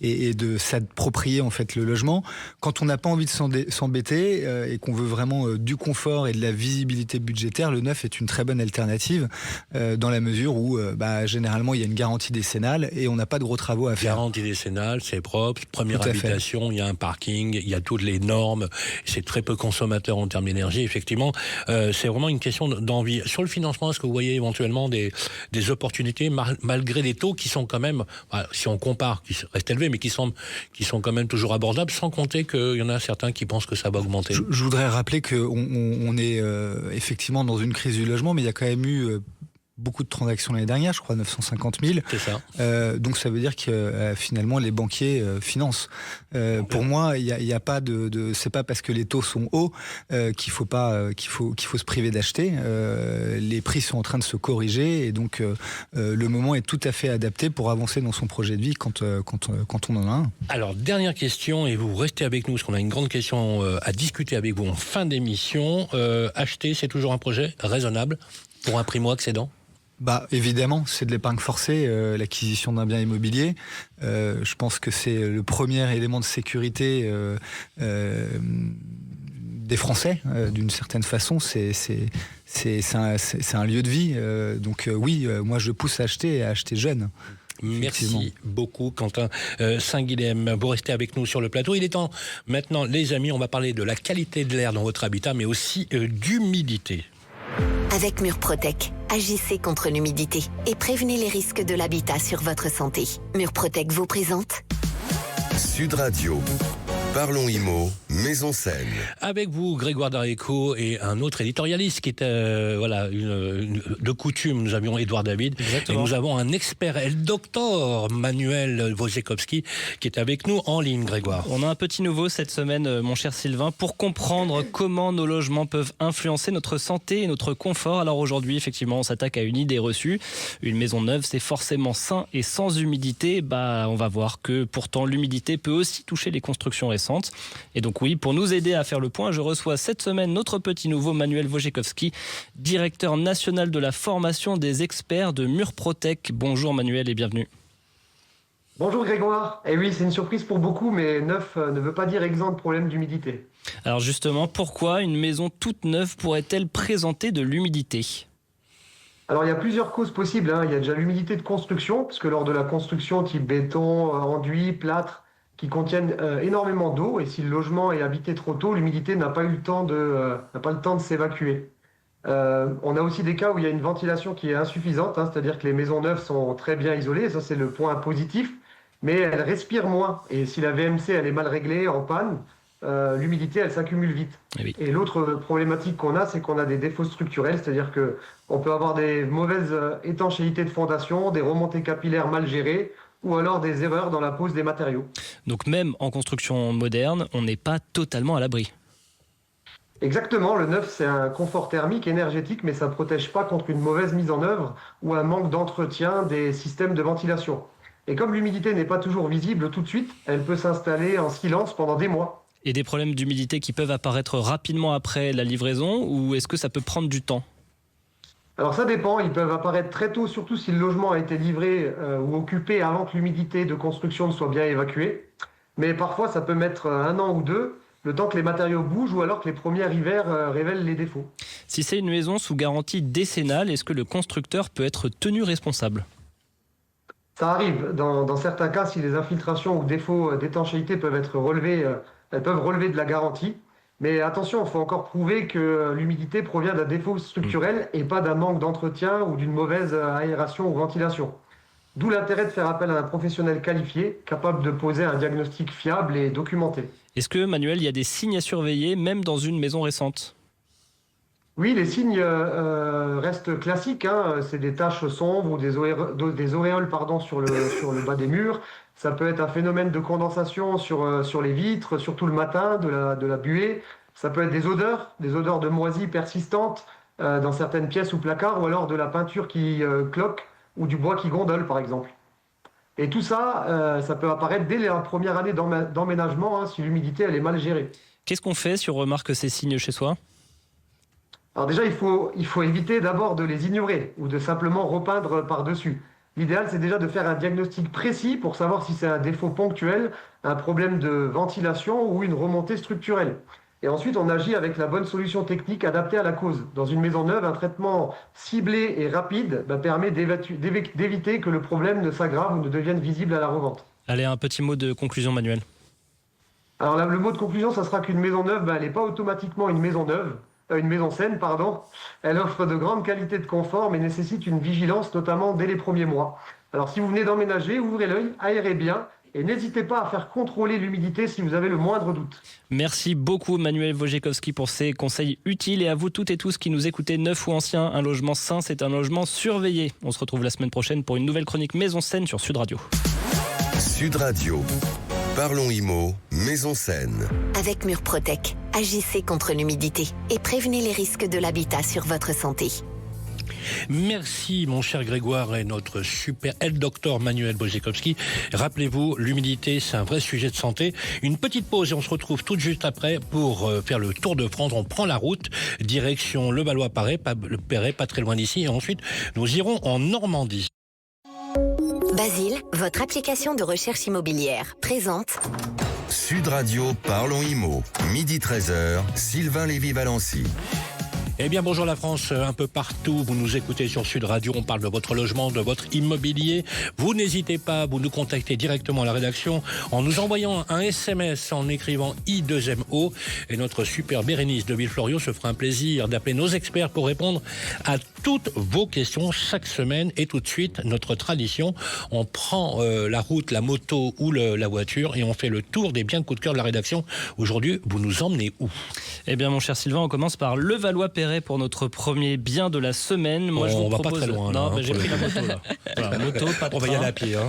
et de s'approprier en fait le logement. Quand on n'a pas envie de s'embêter et qu'on veut vraiment du confort et de la visibilité budgétaire, le neuf est une très bonne alternative dans la mesure où généralement il y a une garantie décennale et on n'a pas de gros travaux à faire. Garantie décennale, c'est propre, première habitation, il y a un parking, il y a toutes les normes, c'est très peu consommateur en termes d'énergie, effectivement. C'est vraiment une question d'envie. Sur le financement, est-ce que vous voyez éventuellement des opportunités malgré des taux qui sont quand même, si on compare, qui restent élevés, mais qui sont quand même toujours abordables, sans compter qu'il y en a certains qui pensent que ça va augmenter. Je voudrais rappeler qu'on est effectivement dans une crise du logement, mais il y a quand même eu beaucoup de transactions l'année dernière, je crois 950 000. C'est ça. Donc ça veut dire que finalement les banquiers financent. Pour moi, il y a pas c'est pas parce que les taux sont hauts qu'il faut se priver d'acheter. Les prix sont en train de se corriger et donc le moment est tout à fait adapté pour avancer dans son projet de vie quand on en a un. Alors dernière question et vous restez avec nous parce qu'on a une grande question à discuter avec vous en fin d'émission. Acheter, c'est toujours un projet raisonnable pour un primo-accédant? Évidemment, c'est de l'épargne forcée, l'acquisition d'un bien immobilier. Je pense que c'est le premier élément de sécurité des Français, d'une certaine façon. C'est un lieu de vie. Donc oui, moi je pousse à acheter et à acheter jeune. Merci beaucoup Quentin Saint-Guilhem. Vous restez avec nous sur le plateau. Il est temps maintenant, les amis, on va parler de la qualité de l'air dans votre habitat, mais aussi d'humidité. Avec Murprotec, agissez contre l'humidité et prévenez les risques de l'habitat sur votre santé. Murprotec vous présente Sud Radio. Parlons Immo, Maison Seine. Avec vous, Grégoire Daréco et un autre éditorialiste qui est de coutume. Nous avions Édouard David. Exactement. Et nous avons un expert, le docteur Manuel Wojciechowski, qui est avec nous en ligne, Grégoire. On a un petit nouveau cette semaine, mon cher Sylvain, pour comprendre comment nos logements peuvent influencer notre santé et notre confort. Alors aujourd'hui, effectivement, on s'attaque à une idée reçue. Une maison neuve, c'est forcément sain et sans humidité. On va voir que pourtant l'humidité peut aussi toucher les constructions récentes. Et donc oui, pour nous aider à faire le point, je reçois cette semaine notre petit nouveau Manuel Wojciechowski, directeur national de la formation des experts de Murprotec. Bonjour Manuel et bienvenue. Bonjour Grégoire. Et oui, c'est une surprise pour beaucoup, mais neuf ne veut pas dire exempt de problème d'humidité. Alors justement, pourquoi une maison toute neuve pourrait-elle présenter de l'humidité ? Alors il y a plusieurs causes possibles. Il y a déjà l'humidité de construction, parce que lors de la construction type béton, enduit, plâtre, qui contiennent énormément d'eau, et si le logement est habité trop tôt, l'humidité n'a pas le temps de s'évacuer. On a aussi des cas où il y a une ventilation qui est insuffisante, c'est-à-dire que les maisons neuves sont très bien isolées, ça c'est le point positif, mais elles respirent moins. Et si la VMC elle est mal réglée, en panne, l'humidité elle s'accumule vite. Oui. Et l'autre problématique qu'on a, c'est qu'on a des défauts structurels, c'est-à-dire qu'on peut avoir des mauvaises étanchéités de fondation, des remontées capillaires mal gérées, ou alors des erreurs dans la pose des matériaux. Donc même en construction moderne, on n'est pas totalement à l'abri. Exactement, le neuf c'est un confort thermique énergétique, mais ça ne protège pas contre une mauvaise mise en œuvre ou un manque d'entretien des systèmes de ventilation. Et comme l'humidité n'est pas toujours visible tout de suite, elle peut s'installer en silence pendant des mois. Et des problèmes d'humidité qui peuvent apparaître rapidement après la livraison, ou est-ce que ça peut prendre du temps ? Alors ça dépend, ils peuvent apparaître très tôt, surtout si le logement a été livré ou occupé avant que l'humidité de construction ne soit bien évacuée. Mais parfois ça peut mettre 1 an ou 2, le temps que les matériaux bougent ou alors que les premiers hivers révèlent les défauts. Si c'est une maison sous garantie décennale, est-ce que le constructeur peut être tenu responsable ? Ça arrive. Dans certains cas, si les infiltrations ou défauts d'étanchéité peuvent être relevés, elles peuvent relever de la garantie. Mais attention, il faut encore prouver que l'humidité provient d'un défaut structurel et pas d'un manque d'entretien ou d'une mauvaise aération ou ventilation. D'où l'intérêt de faire appel à un professionnel qualifié, capable de poser un diagnostic fiable et documenté. Est-ce que, Manuel, il y a des signes à surveiller, même dans une maison récente ? Oui, les signes restent classiques. C'est des taches sombres ou des auréoles sur le bas des murs. Ça peut être un phénomène de condensation sur les vitres, surtout le matin, de la buée. Ça peut être des odeurs de moisie persistantes dans certaines pièces ou placards, ou alors de la peinture qui cloque ou du bois qui gondole, par exemple. Et tout ça, ça peut apparaître dès la première année d'emménagement, si l'humidité elle est mal gérée. Qu'est-ce qu'on fait si on remarque ces signes chez soi ? Alors déjà, il faut éviter d'abord de les ignorer ou de simplement repeindre par-dessus. L'idéal, c'est déjà de faire un diagnostic précis pour savoir si c'est un défaut ponctuel, un problème de ventilation ou une remontée structurelle. Et ensuite, on agit avec la bonne solution technique adaptée à la cause. Dans une maison neuve, un traitement ciblé et rapide permet d'éviter que le problème ne s'aggrave ou ne devienne visible à la revente. Allez, un petit mot de conclusion, Manuel. Alors le mot de conclusion, ça sera qu'une maison neuve, elle n'est pas automatiquement une maison neuve. Une maison saine, Elle offre de grandes qualités de confort, mais nécessite une vigilance, notamment dès les premiers mois. Alors, si vous venez d'emménager, ouvrez l'œil, aérez bien Et n'hésitez pas à faire contrôler l'humidité si vous avez le moindre doute. Merci beaucoup Manuel Wojciechowski pour ces conseils utiles et à vous toutes et tous qui nous écoutez, neuf ou anciens, un logement sain, c'est un logement surveillé. On se retrouve la semaine prochaine pour une nouvelle chronique Maison Saine sur Sud Radio. Sud Radio. Parlons IMO, Maison Saine. Avec Murprotec, agissez contre l'humidité et prévenez les risques de l'habitat sur votre santé. Merci mon cher Grégoire et notre super aide docteur Manuel Wojciechowski. Rappelez-vous, l'humidité c'est un vrai sujet de santé. Une petite pause et on se retrouve tout de suite après pour faire le tour de France. On prend la route, direction Levallois-Perret, pas très loin d'ici, et ensuite nous irons en Normandie. Basile, votre application de recherche immobilière, présente Sud Radio, Parlons IMO, midi 13h, Sylvain Lévy-Valency. Eh bien, bonjour la France, un peu partout, vous nous écoutez sur Sud Radio, on parle de votre logement, de votre immobilier. Vous n'hésitez pas, vous nous contactez directement à la rédaction en nous envoyant un SMS en écrivant I2MO et notre super Bérénice de Villefloriot se fera un plaisir d'appeler nos experts pour répondre à toutes vos questions chaque semaine. Et tout de suite, notre tradition, on prend la route, la moto ou la voiture et on fait le tour des biens coup de cœur de la rédaction. Aujourd'hui, vous nous emmenez où ? Eh bien, mon cher Sylvain, on commence par Levallois-Perret pour notre premier bien de la semaine. Moi, je vous va propose... pas très loin. Non, là, j'ai pris la moto là. Voilà, moto, pas de on va y train. aller à pied. Hein.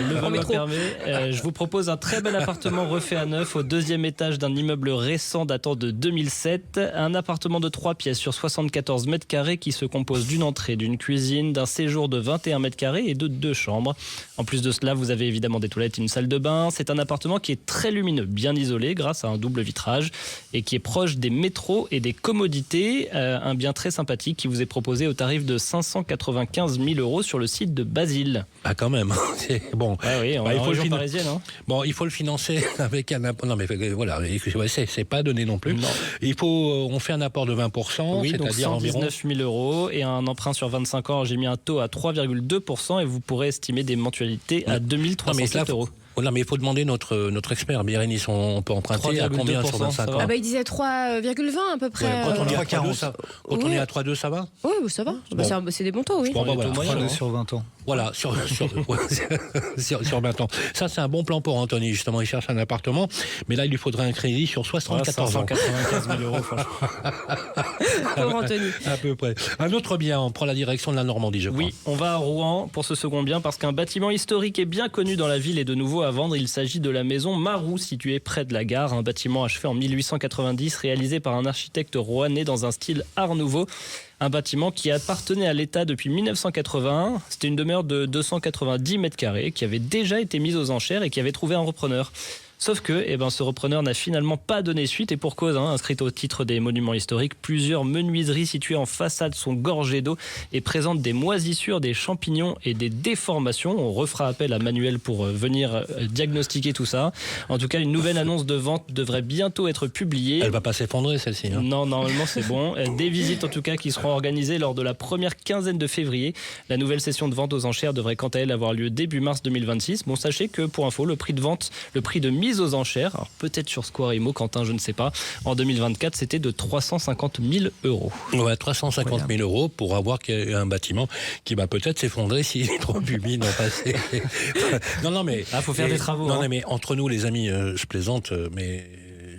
Levallois-Perret. Je vous propose un très bel appartement refait à neuf au 2e étage d'un immeuble récent datant de 2007. Un appartement de 3 pièces sur 74 mètres carrés qui se compose d'une entrée, d'une cuisine, d'un séjour de 21 mètres carrés et de 2 chambres. En plus de cela, vous avez évidemment des toilettes et une salle de bain. C'est un appartement qui est très lumineux, bien isolé grâce à un double vitrage et qui est proche des métros et des commodités. Un bien très sympathique qui vous est proposé au tarif de 595 000 € sur le site de Basile. Ah, quand même. C'est bon. Ah oui, il faut le parisienne. Hein. Bon, il faut le financer avec un apport. Non, mais voilà, c'est pas donné non plus. Non. On fait un apport de 20%, oui, donc c'est-à-dire 119 000 € et un emprunt sur 25 ans. J'ai mis un taux à 3,2% et vous pourrez estimer des mensualités à 2307 €. Non, mais il faut demander notre expert, Bérénice, on peut emprunter à combien sur 25 ans ? Ah bah il disait 3,20 à peu près. Ouais, quand on est à 3,2, on est à 3,2, ça va ? Oui, ça va. Bon. C'est des bons taux, oui. Bon, voilà. 3,2 sur 20 ans. Voilà, sur 20 ans. Ça, c'est un bon plan pour Anthony, justement. Il cherche un appartement, mais là, il lui faudrait un crédit sur 74 ans. 595 000 €, franchement. Pour Anthony. À peu près. Un autre bien, on prend la direction de la Normandie, je crois. Oui, on va à Rouen pour ce second bien parce qu'un bâtiment historique et bien connu dans la ville est de nouveau à vendre. Il s'agit de la maison Marou, située près de la gare. Un bâtiment achevé en 1890, réalisé par un architecte rouennais dans un style Art Nouveau. Un bâtiment qui appartenait à l'État depuis 1981. C'était une demeure de 290 mètres carrés qui avait déjà été mise aux enchères et qui avait trouvé un repreneur. Sauf que ce repreneur n'a finalement pas donné suite et pour cause, inscrite au titre des monuments historiques, plusieurs menuiseries situées en façade sont gorgées d'eau et présentent des moisissures, des champignons et des déformations. On refera appel à Manuel pour venir diagnostiquer tout ça. En tout cas, une nouvelle annonce de vente devrait bientôt être publiée. Elle va pas s'effondrer, celle-ci. Hein. Non, normalement c'est bon. Des visites en tout cas qui seront organisées lors de la première quinzaine de février. La nouvelle session de vente aux enchères devrait quant à elle avoir lieu début mars 2026. Bon, sachez que pour info, le prix de mise aux enchères, alors peut-être sur Square Imo, Quentin, je ne sais pas, en 2024 c'était de 350 000 €. Ouais, 350 000 € pour avoir un bâtiment qui va peut-être s'effondrer s'il est trop humide en passé. Non, mais... faut faire des travaux. Non, mais entre nous les amis, je plaisante, mais...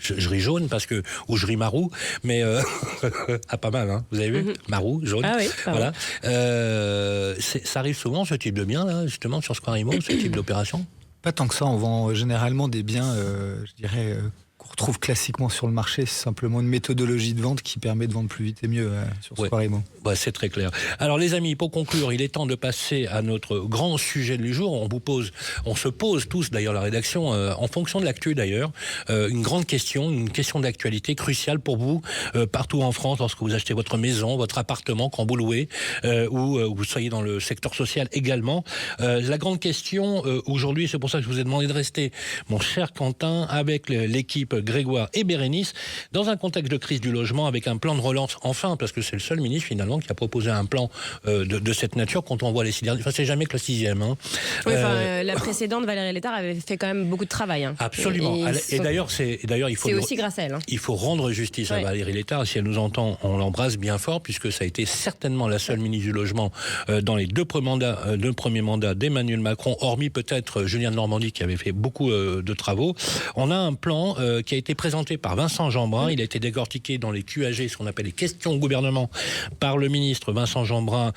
Je ris jaune ou je ris marou, mais pas mal, hein, vous avez vu, marou, jaune. Ah oui, voilà. Ça arrive souvent ce type de bien là, justement sur Square Imo, ce type d'opération. Pas tant que ça, on vend généralement des biens, je dirais, qu'on retrouve classiquement sur le marché. C'est simplement une méthodologie de vente qui permet de vendre plus vite et mieux sur Square Imo. Ouais, c'est très clair. Alors les amis, pour conclure, il est temps de passer à notre grand sujet du jour. On se pose tous, d'ailleurs la rédaction, en fonction de l'actu d'ailleurs, une question d'actualité cruciale pour vous, partout en France, lorsque vous achetez votre maison, votre appartement, quand vous louez, ou vous soyez dans le secteur social également. La grande question aujourd'hui, c'est pour ça que je vous ai demandé de rester, mon cher Quentin, avec l'équipe Grégoire et Bérénice, dans un contexte de crise du logement, avec un plan de relance, enfin, parce que c'est le seul ministre finalement qui a proposé un plan de cette nature quand on voit les 6 derniers. Enfin, c'est jamais que le 6e. Hein. Oui, la précédente, Valérie Létard, avait fait quand même beaucoup de travail. Hein. Absolument. Et d'ailleurs, il faut... C'est aussi grâce à elle. Hein. Il faut rendre justice à Valérie Létard. Si elle nous entend, on l'embrasse bien fort, puisque ça a été certainement la seule ministre du Logement dans les deux premiers mandats d'Emmanuel Macron, hormis peut-être Julien de Normandie qui avait fait beaucoup de travaux. On a un plan qui a été présenté par Vincent Jeanbrun. Il a été décortiqué dans les QAG, ce qu'on appelle les questions au gouvernement, par le ministre Vincent Jeanbrun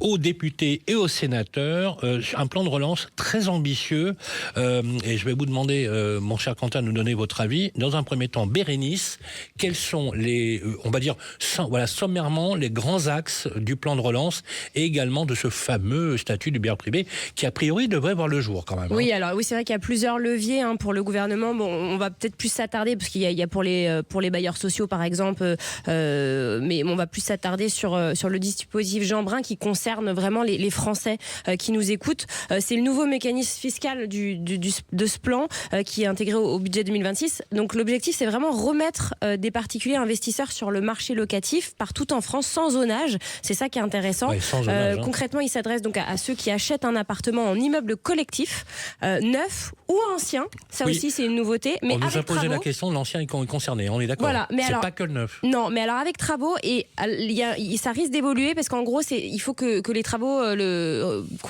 aux députés et aux sénateurs. Un plan de relance très ambitieux. Et je vais vous demander, mon cher Quentin, de nous donner votre avis. Dans un premier temps, Bérénice, quels sont les, on va dire, sommairement, les grands axes du plan de relance et également de ce fameux statut du bailleur privé qui, a priori, devrait voir le jour quand même. Oui, alors oui, c'est vrai qu'il y a plusieurs leviers pour le gouvernement. Bon, on va peut-être plus s'attarder parce qu'il y a pour les bailleurs sociaux, par exemple, mais on va plus s'attarder sur le dispositif Jeanbrun qui concerne vraiment les Français qui nous écoutent. C'est le nouveau mécanisme fiscal de ce plan qui est intégré au budget 2026. Donc l'objectif, c'est vraiment remettre des particuliers investisseurs sur le marché locatif partout en France sans zonage. C'est ça qui est intéressant. Ouais, sans zonage, concrètement, il s'adresse donc à ceux qui achètent un appartement en immeuble collectif, neuf ou ancien. Ça aussi, c'est une nouveauté. Mais on nous a posé travaux, la question de l'ancien est concerné. On est d'accord. Voilà, mais c'est pas que le neuf. Non, mais alors avec travaux, et ça risque d'évoluer parce qu'en gros, il faut que les travaux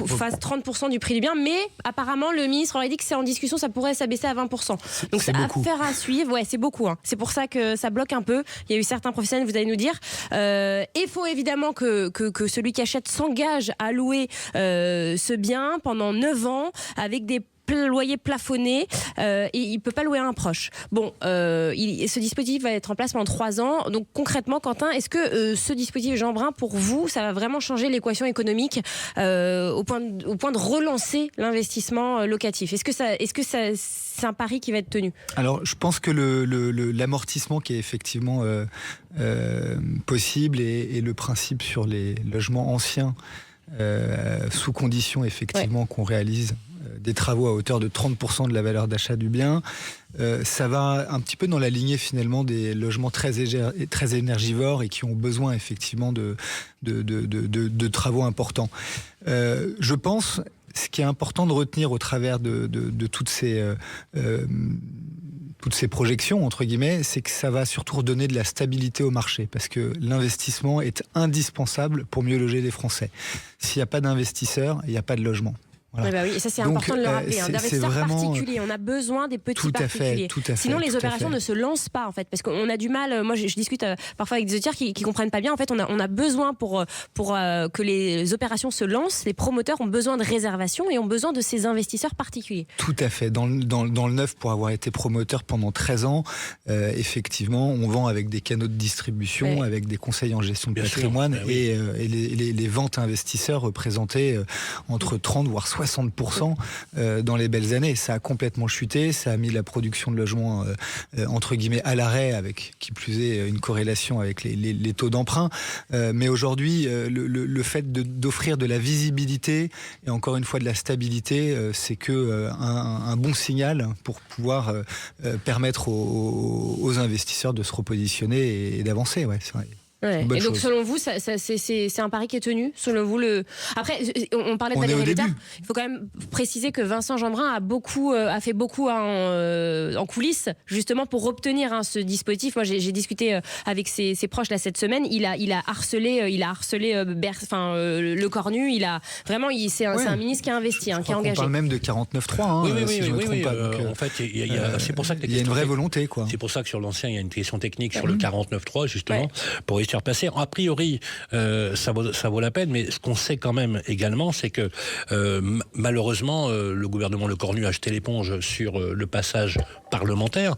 fassent 30% du prix du bien. Mais apparemment, le ministre aurait dit que c'est en discussion, ça pourrait s'abaisser à 20%. Donc c'est affaire à suivre. Ouais, c'est beaucoup. Hein. C'est pour ça que ça bloque un peu. Il y a eu certains professionnels, vous allez nous dire. Il faut évidemment que celui qui achète s'engage à louer ce bien pendant 9 ans avec des loyer plafonné et il ne peut pas louer à un proche. Bon, ce dispositif va être en place pendant 3 ans. Donc concrètement, Quentin, est-ce que ce dispositif Jeanbrun, pour vous, ça va vraiment changer l'équation économique au point de relancer l'investissement locatif? Est-ce que c'est un pari qui va être tenu? Alors, je pense que l'amortissement qui est effectivement possible et le principe sur les logements anciens sous condition effectivement qu'on réalise des travaux à hauteur de 30% de la valeur d'achat du bien. Ça va un petit peu dans la lignée finalement des logements très énergivores et qui ont besoin effectivement de travaux importants. Je pense, ce qui est important de retenir au travers de toutes ces projections, entre guillemets, c'est que ça va surtout redonner de la stabilité au marché, parce que l'investissement est indispensable pour mieux loger les Français. S'il n'y a pas d'investisseurs, il n'y a pas de logement. Voilà. Oui, et ça c'est important de le rappeler, d'investisseurs particuliers. On a besoin des petits particuliers. Sinon les opérations ne se lancent pas en fait, parce qu'on a du mal. Moi je discute parfois avec des auditeurs qui comprennent pas bien. En fait, on a besoin pour que les opérations se lancent. Les promoteurs ont besoin de réservations et ont besoin de ces investisseurs particuliers. Tout à fait. Dans le neuf, pour avoir été promoteur pendant 13 ans, effectivement, on vend avec des canaux de distribution, avec des conseils en gestion de patrimoine, et les ventes investisseurs représentaient entre 30 voire 60% dans les belles années. Ça a complètement chuté, ça a mis la production de logements entre guillemets à l'arrêt, avec qui plus est une corrélation avec les taux d'emprunt. Mais aujourd'hui, le fait d'offrir de la visibilité et encore une fois de la stabilité, c'est que un bon signal pour pouvoir permettre aux investisseurs de se repositionner et d'avancer. Ouais, c'est vrai. Ouais. Et donc selon vous, c'est un pari qui est tenu? Selon vous, après, on parlait de Valérie Létard. Il faut quand même préciser que Vincent Jeanbrun a fait beaucoup en coulisses, justement pour obtenir ce dispositif. Moi, j'ai discuté avec ses proches là cette semaine. Il a harcelé le Cornu. C'est un ministre qui a investi, qui a engagé. On parle même de 49.3. Si je me trompe pas. En fait, c'est pour ça que il y a une vraie volonté, quoi. C'est pour ça que sur l'ancien, il y a une question technique sur le 49.3 justement pour y faire passer. A priori, ça vaut la peine, mais ce qu'on sait quand même également, c'est que malheureusement, le gouvernement Le Cornu a jeté l'éponge sur le passage parlementaire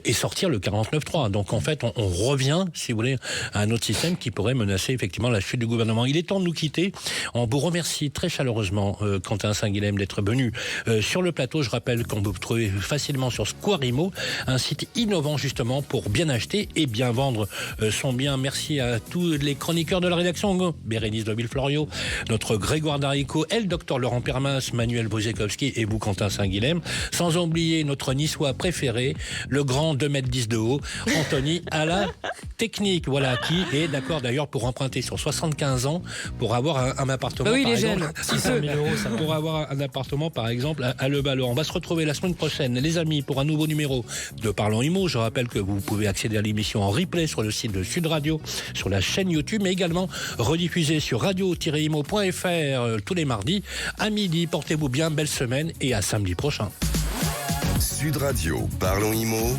et sortir le 49.3. Donc en fait, on revient, si vous voulez, à un autre système qui pourrait menacer effectivement la chute du gouvernement. Il est temps de nous quitter. On vous remercie très chaleureusement, Quentin Saint-Guilhem, d'être venu sur le plateau. Je rappelle qu'on peut vous trouver facilement sur Square Imo, un site innovant justement pour bien acheter et bien vendre son bien. Merci à tous les chroniqueurs de la rédaction, Bérénice de Villefloriot, notre Grégoire Darico, et le docteur Laurent Permas, Manuel Wojciechowski et vous, Quentin Saint-Guilhem. Sans oublier notre niçois préféré, préféré, le grand 2,10 m de haut, Anthony à la technique, voilà, qui est d'accord d'ailleurs pour emprunter sur 75 ans pour avoir un appartement. Oui, par il est exemple, jeune. 600 000 euros, ça, pour avoir un appartement, par exemple, à Le Ballon. On va se retrouver la semaine prochaine, les amis, pour un nouveau numéro de Parlons Immo. Je rappelle que vous pouvez accéder à l'émission en replay sur le site de Sud Radio, sur la chaîne YouTube, mais également rediffusée sur radio-imo.fr tous les mardis à midi. Portez-vous bien, belle semaine et à samedi prochain. Sud Radio, Parlons Immo,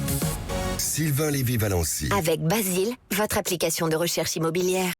Sylvain Lévy-Valency. Avec Basile, votre application de recherche immobilière.